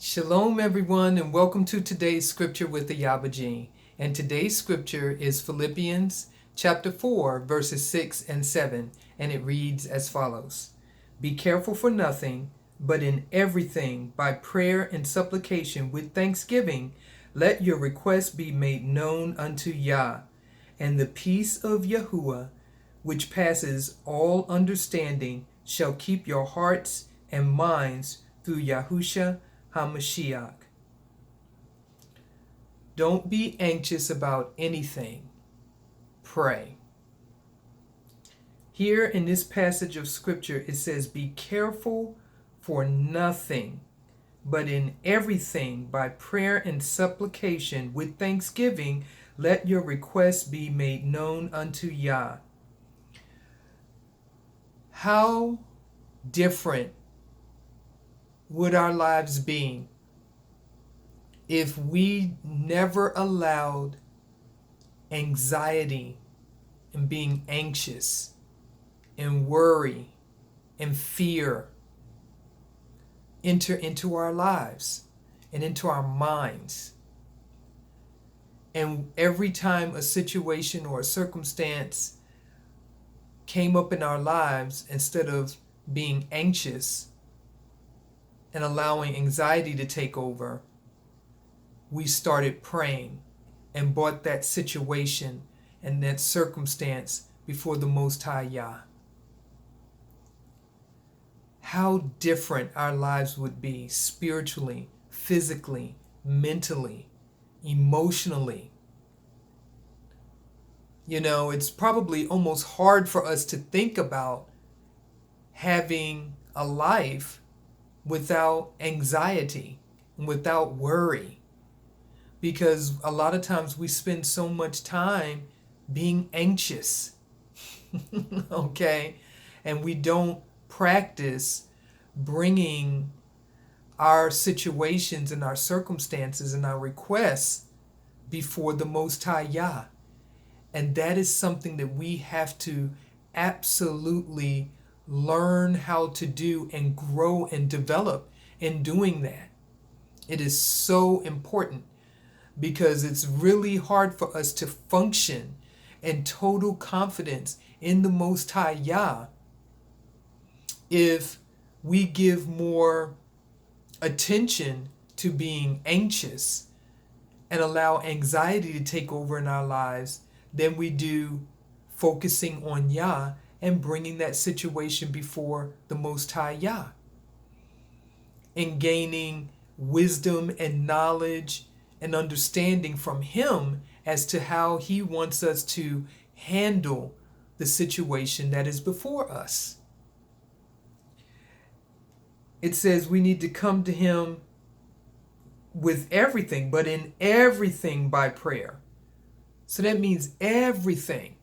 Shalom, everyone, and welcome to today's scripture with Ayaba. And today's scripture is Philippians chapter 4, verses 6 and 7, and it reads as follows. Be careful for nothing, but in everything, by prayer and supplication with thanksgiving, let your requests be made known unto Yah, and the peace of Yahuwah, which passes all understanding, shall keep your hearts and minds through Yahusha HaMashiach. Don't be anxious about anything. Pray. Here in this passage of scripture, it says, be careful for nothing, but in everything, by prayer and supplication with thanksgiving, let your requests be made known unto Yah. How different would our lives be if we never allowed anxiety and being anxious and worry and fear enter into our lives and into our minds? And every time a situation or a circumstance came up in our lives, instead of being anxious and allowing anxiety to take over, we started praying and brought that situation and that circumstance before the Most High Yah. How different our lives would be spiritually, physically, mentally, emotionally. You know, it's probably almost hard for us to think about having a life without anxiety and without worry, because a lot of times we spend so much time being anxious. Okay, and we don't practice bringing our situations and our circumstances and our requests before the Most High Yah. And that is something that we have to absolutely learn how to do and grow and develop in doing that. It is so important, because it's really hard for us to function in total confidence in the Most High Yah if we give more attention to being anxious and allow anxiety to take over in our lives than we do focusing on Yah and bringing that situation before the Most High Yah, and gaining wisdom and knowledge and understanding from Him as to how He wants us to handle the situation that is before us. It says we need to come to Him with everything, but in everything by prayer. So that means everything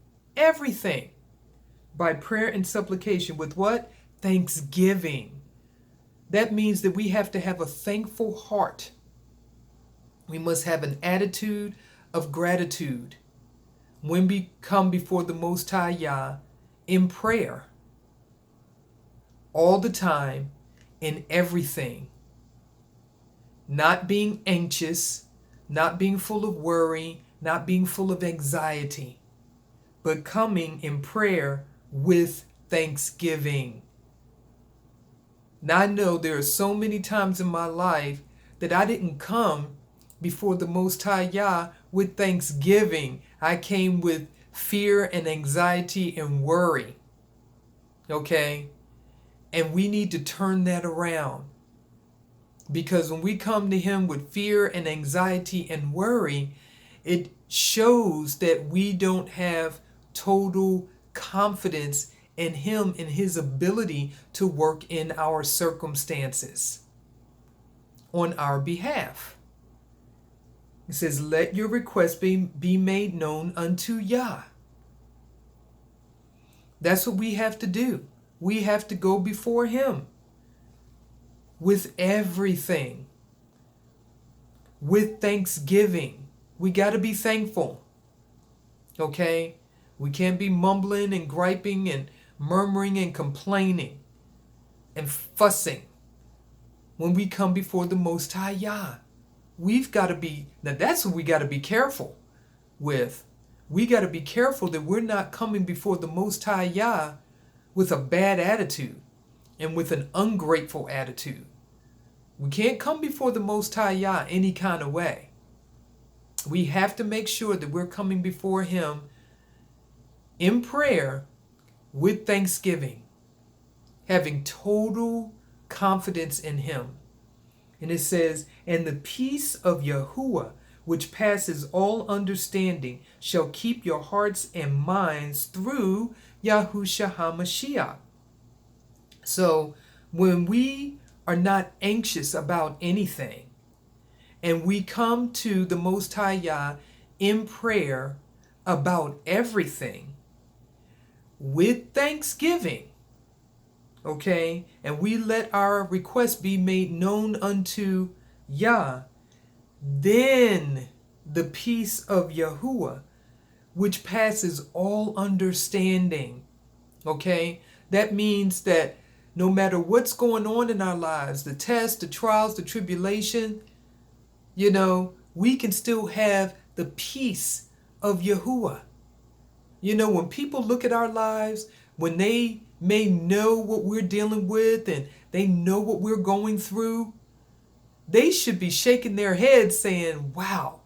by prayer and supplication with what? Thanksgiving. That means that we have to have a thankful heart. We must have an attitude of gratitude when we come before the Most High Yah in prayer, all the time, in everything. Not being anxious, not being full of worry, not being full of anxiety, but coming in prayer with thanksgiving. Now, I know there are so many times in my life that I didn't come before the Most High Yah with thanksgiving. I came with fear and anxiety and worry. Okay? And we need to turn that around. Because when we come to Him with fear and anxiety and worry, it shows that we don't have total confidence in Him and His ability to work in our circumstances on our behalf. It says, let your requests be made known unto Yah. That's what we have to do. We have to go before Him with everything, with thanksgiving. We got to be thankful. Okay? We can't be mumbling and griping and murmuring and complaining and fussing. when we come before the Most High Yah. We've got to be, now that's what we got to be careful with. We got to be careful that we're not coming before the Most High Yah with a bad attitude and with an ungrateful attitude. We can't come before the Most High Yah any kind of way. We have to make sure that we're coming before Him in prayer with thanksgiving, having total confidence in Him. And it says, and the peace of Yahuwah, which passes all understanding, shall keep your hearts and minds through Yahushua HaMashiach. So when we are not anxious about anything, and we come to the Most High Yah in prayer about everything with thanksgiving, okay, and we let our requests be made known unto Yah, then the peace of Yahuwah, which passes all understanding, okay, that means that no matter what's going on in our lives, the tests, the trials, the tribulation, we can still have the peace of Yahuwah. When people look at our lives, when they may know what we're dealing with and they know what we're going through, they should be shaking their heads saying, wow,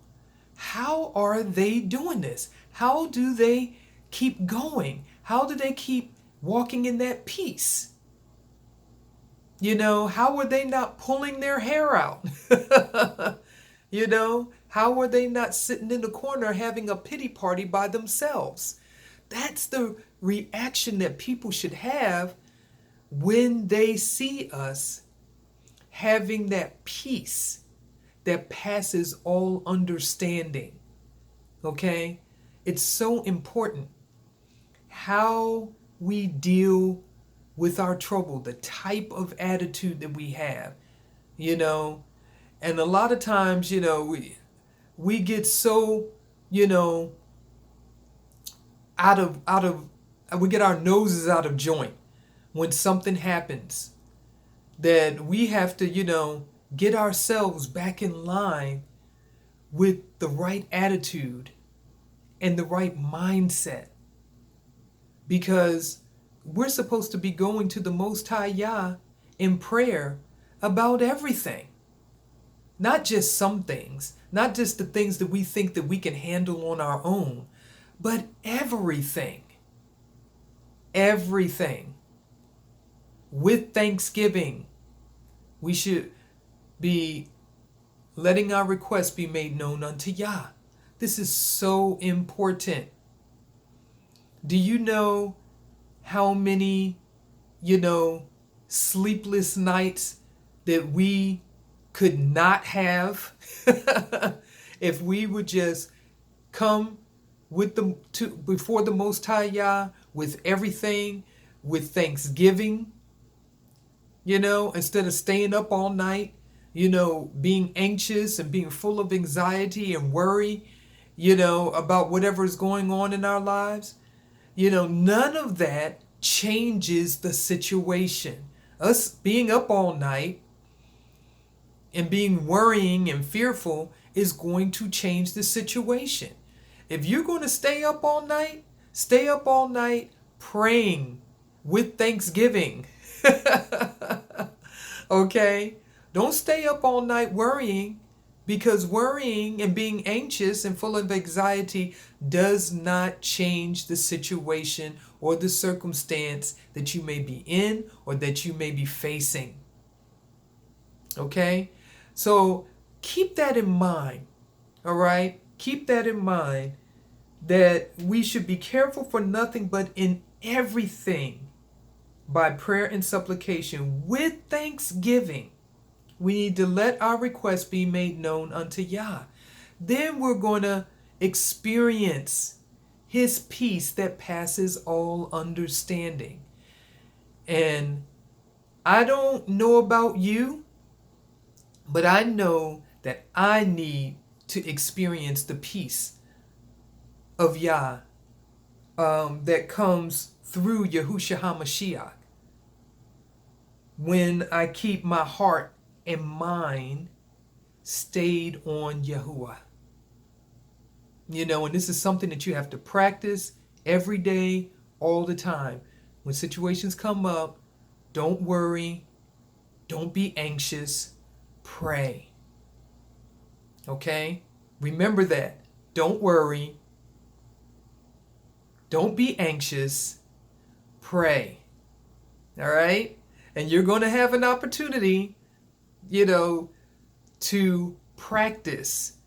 how are they doing this? How do they keep going? How do they keep walking in that peace? How are they not pulling their hair out? How are they not sitting in the corner having a pity party by themselves? That's the reaction that people should have when they see us having that peace that passes all understanding. Okay? It's so important how we deal with our trouble, the type of attitude that we have, and a lot of times, we get so, we get our noses out of joint when something happens, that we have to, get ourselves back in line with the right attitude and the right mindset, because we're supposed to be going to the Most High Yah in prayer about everything. Not just some things, not just the things that we think that we can handle on our own, but everything. Everything. With thanksgiving, we should be letting our requests be made known unto Yah. This is so important. Do you know how many, sleepless nights that we could not have if we would just come before the Most High Yah with everything, with thanksgiving, instead of staying up all night, being anxious and being full of anxiety and worry, about whatever is going on in our lives. None of that changes the situation. Us being up all night and being worrying and fearful is going to change the situation. If you're going to stay up all night praying with thanksgiving. Okay? Don't stay up all night worrying, because worrying and being anxious and full of anxiety does not change the situation or the circumstance that you may be in or that you may be facing. Okay? So keep that in mind. All right? Keep that in mind, that we should be careful for nothing, but in everything by prayer and supplication with thanksgiving. We need to let our requests be made known unto Yah. Then we're going to experience His peace that passes all understanding. And I don't know about you, but I know that I need to experience the peace of Yah that comes through Yahushua HaMashiach when I keep my heart and mind stayed on Yahuwah. And this is something that you have to practice every day, all the time. When situations come up, don't worry, don't be anxious, pray. Okay? Remember that. Don't worry, don't be anxious, pray. All right? And you're going to have an opportunity, to practice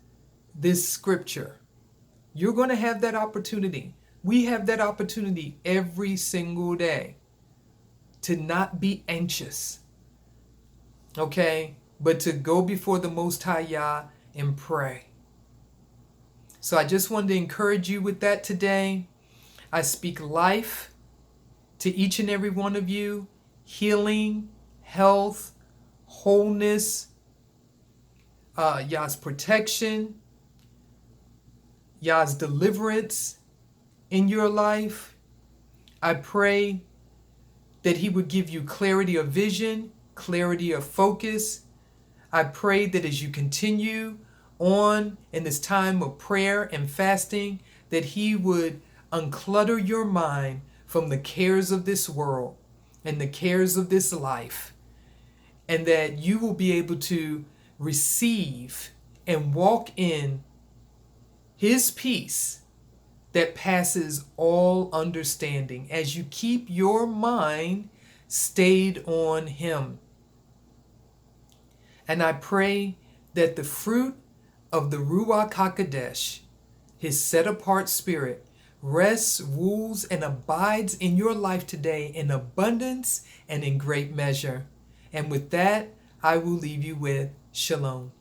this scripture. You're going to have that opportunity. We have that opportunity every single day to not be anxious, okay? But to go before the Most High Yah and pray. So I just wanted to encourage you with that today. I speak life to each and every one of you, healing, health, wholeness, Yah's protection, Yah's deliverance in your life. I pray that He would give you clarity of vision, clarity of focus. I pray that as you continue on in this time of prayer and fasting, that He would unclutter your mind from the cares of this world and the cares of this life, and that you will be able to receive and walk in His peace that passes all understanding as you keep your mind stayed on Him. And I pray that the fruit of the Ruach HaKodesh, His set-apart spirit, rests, rules, and abides in your life today in abundance and in great measure. And with that, I will leave you with Shalom.